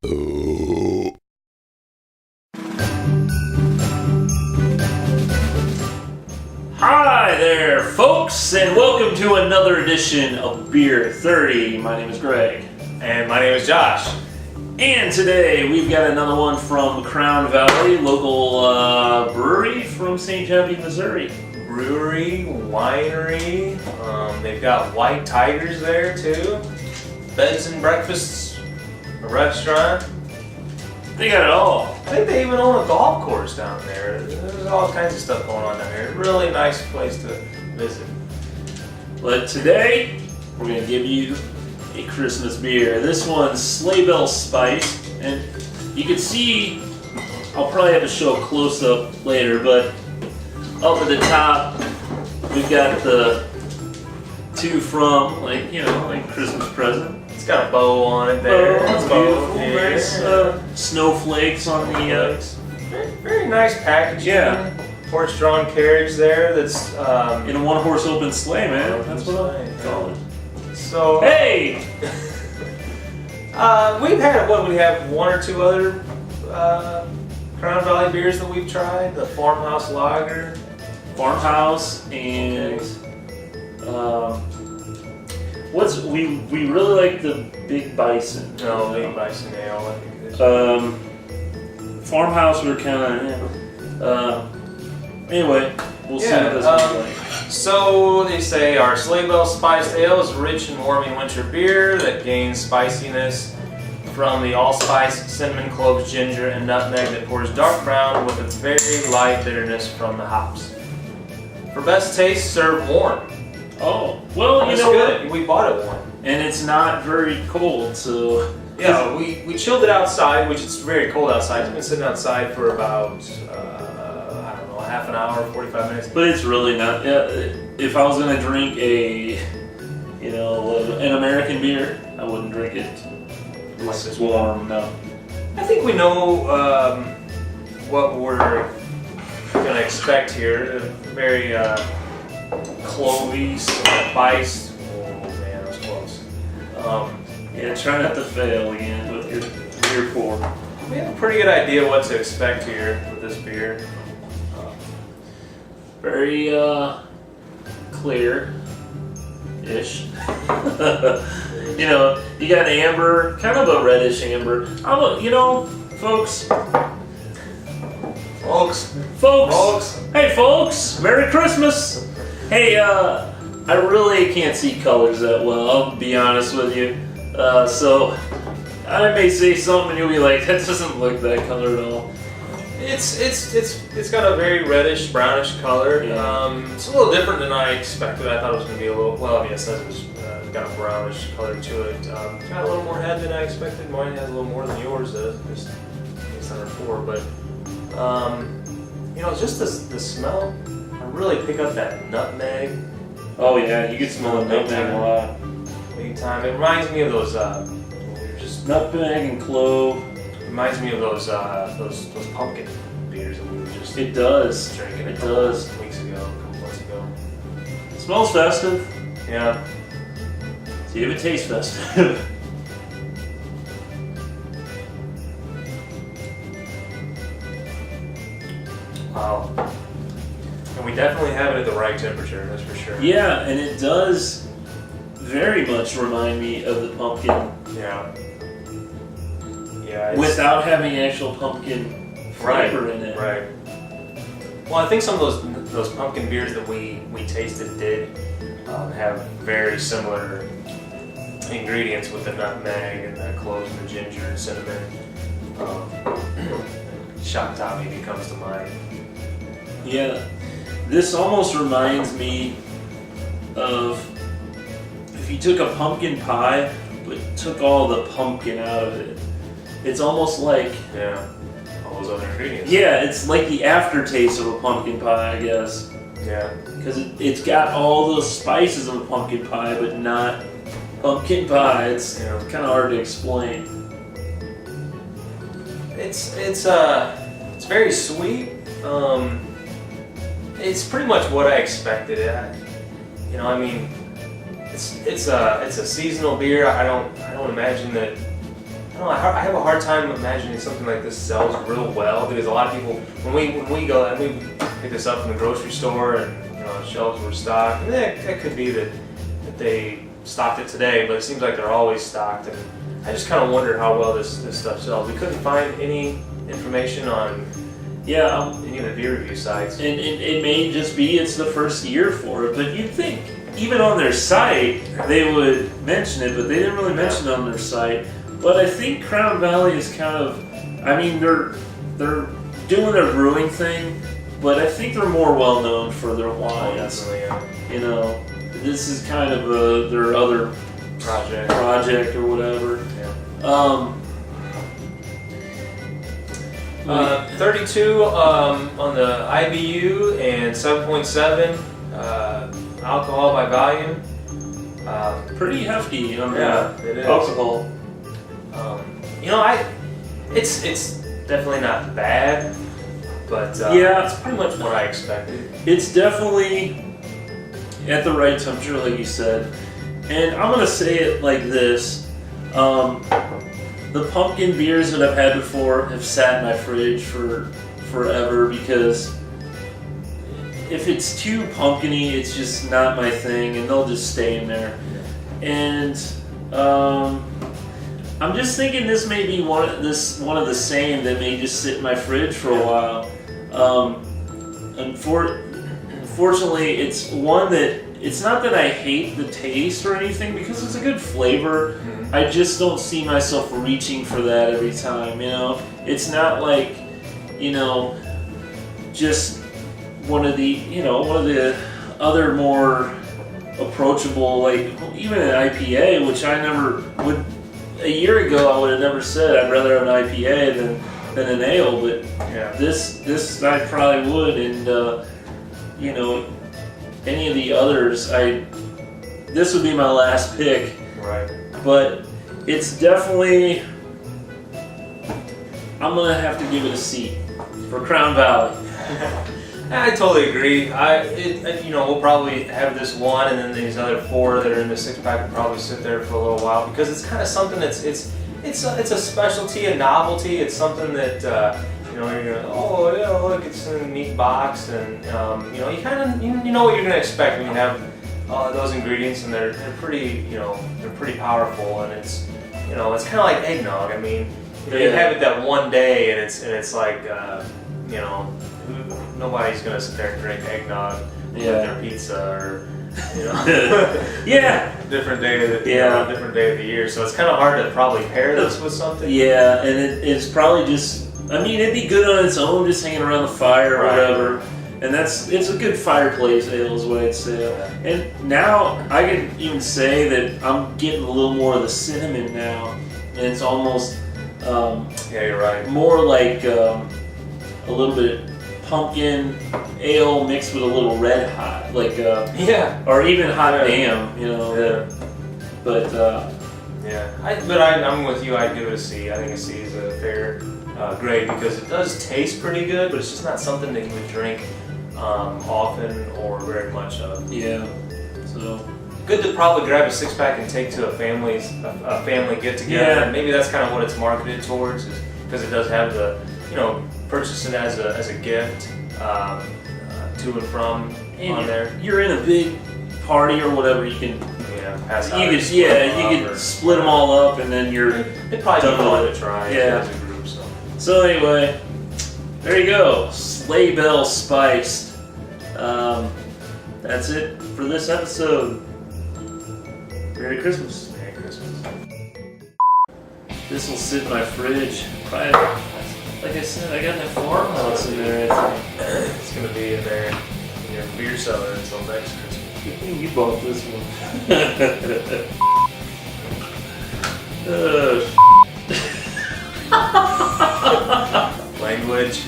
Hi there, folks, and welcome to another edition of Beer 30. My name is Greg. And my name is Josh. And today we've got another one from Crown Valley, local brewery from St. Genevieve, Missouri. Brewery, winery, they've got white tigers there too. Beds and breakfasts, a restaurant. They got it all. I think they even own a golf course down there. There's all kinds of stuff going on down there. Really nice place to visit. But today we're going to give you a Christmas beer. This one's Sleighbell Spiced, and you can see, I'll probably have to show a close-up later, but up at the top we've got the two from, like Christmas present. It's got a bow on it there. It's beautiful. Nice snowflakes on the very nice packaging. Yeah. Horse-drawn carriage there. That's in a one-horse open sleigh, man. That's what I call it. So hey, we've had we have one or two other Crown Valley beers that we've tried. The Farmhouse Lager, Farmhouse, and we really like the Big Bison. No, Big Bison Ale. I think it is. Farmhouse, we're kind of anyway. We'll see what this one's like. So they say our Sleighbell Spiced Ale is a rich and warming winter beer that gains spiciness from the allspice, cinnamon, cloves, ginger, and nutmeg that pours dark brown with a very light bitterness from the hops. For best taste, serve warm. Oh, well, you know good. what? We bought it warm. And it's not very cold, so... Yeah, we chilled it outside, which is very cold outside. It's been sitting outside for about, half an hour, 45 minutes. But it's really not. If I was going to drink an American beer, I wouldn't drink it unless it's warm. No. I think we know what we're going to expect here. Very clovey, spiced. Oh man, that was close. Try not to fail again with your beer pour. We have a pretty good idea what to expect here with this beer. Very clear-ish. You got amber, kind of a reddish amber. Folks. Hey, folks! Merry Christmas! Hey, I really can't see colors that well, I'll be honest with you. So, I may say something and you'll be like, that doesn't look that color at all. It's got a very reddish, brownish color. Yeah. It's a little different than I expected. I thought it was going to be a little, it says it was got a brownish color to it. Got a little more head than I expected. Mine has a little more than yours does, just based on our pour. But, just the smell, I really pick up that nutmeg. Oh yeah, you can smell the nutmeg a lot. Big time. It reminds me of those, nutmeg and clove. Reminds me of those pumpkin beers that we were just It does. drinking It does. Weeks ago, a couple months ago. It smells festive. Yeah. See if it tastes festive. Wow. And we definitely have it at the right temperature, that's for sure. Yeah, and it does very much remind me of the pumpkin. Yeah. Yeah. Without having actual pumpkin flavor in it. Right. Well, I think some of those pumpkin beers that we tasted did have very similar ingredients with the nutmeg and the cloves and the ginger and cinnamon. Shock top maybe comes to mind. Yeah, this almost reminds me of if you took a pumpkin pie but took all the pumpkin out of it. It's almost like all those other ingredients. Yeah, it's like the aftertaste of a pumpkin pie, I guess. Yeah. Because it's got all those spices of a pumpkin pie, but not pumpkin pie. It's kind of hard to explain. It's very sweet. It's pretty much what I expected. It's a seasonal beer. I don't imagine that don't know. I have a hard time imagining something like this sells real well because a lot of people, when we go and we pick this up from the grocery store and shelves were stocked, and that could be that they stocked it today, but it seems like they're always stocked. And I just kind of wonder how well this stuff sells. We couldn't find any information on any of the beer review sites. And it may just be it's the first year for it, but you'd think even on their site they would mention it, but they didn't really mention it on their site. But I think Crown Valley is kind of, I mean, they're doing their brewing thing, but I think they're more well known for their wines. You know, this is kind of their other project or whatever. Yeah. 32 on the IBU and 7.7 alcohol by volume. Pretty hefty on it is. alcohol. It's definitely not bad, but it's pretty much what I expected. It's definitely at the right temperature, like you said. And I'm gonna say it like this: the pumpkin beers that I've had before have sat in my fridge for forever because if it's too pumpkin-y, it's just not my thing, and they'll just stay in there. And I'm just thinking this may be one of the same that may just sit in my fridge for a while. Unfortunately, it's one that it's not that I hate the taste or anything because it's a good flavor. Mm-hmm. I just don't see myself reaching for that every time. It's not like just one of the other more approachable, like even an IPA, which I never would. A year ago, I would have never said I'd rather have an IPA than an ale, but this I probably would, and any of the others, this would be my last pick. Right. But it's definitely, I'm gonna have to give it a C for Crown Valley. I totally agree. We'll probably have this one, and then these other 4 that are in the 6-pack will probably sit there for a little while because it's kind of something that's it's a specialty, a novelty. It's something that you're gonna look, it's in a neat box, and you kind of you know what you're gonna expect when you have those ingredients, and they're pretty they're pretty powerful, and it's it's kind of like eggnog. I mean, you have it that one day, and it's like nobody's gonna sit there and drink eggnog with their pizza or different day of the year. So it's kind of hard to probably pair this with something. Yeah, and it's probably just. I mean, it'd be good on its own, just hanging around the fire or whatever. And it's a good fireplace ale, is what I'd say. And now I can even say that I'm getting a little more of the cinnamon now, and it's almost you're right. More like a little bit pumpkin ale mixed with a little red hot, like or even hot damn, But I'm with you. I'd give it a C. I think a C is a fair grade because it does taste pretty good, but it's just not something that you would drink often or very much of. Yeah. So good to probably grab a 6-pack and take to a family get together. Yeah. Maybe that's kind of what it's marketed towards, because it does have the purchase it as a gift to and from on there. You're in a big party or whatever, you can pass out. you could split them all up, and then it'd probably be fun to try as a group. So anyway, there you go, Sleighbell Spiced. That's it for this episode. Merry Christmas. Merry Christmas. This will sit in my fridge. Probably, like I said, I got that farmhouse in there, I think. It's going to be in there in your beer cellar until next Christmas. You bought this one. Language.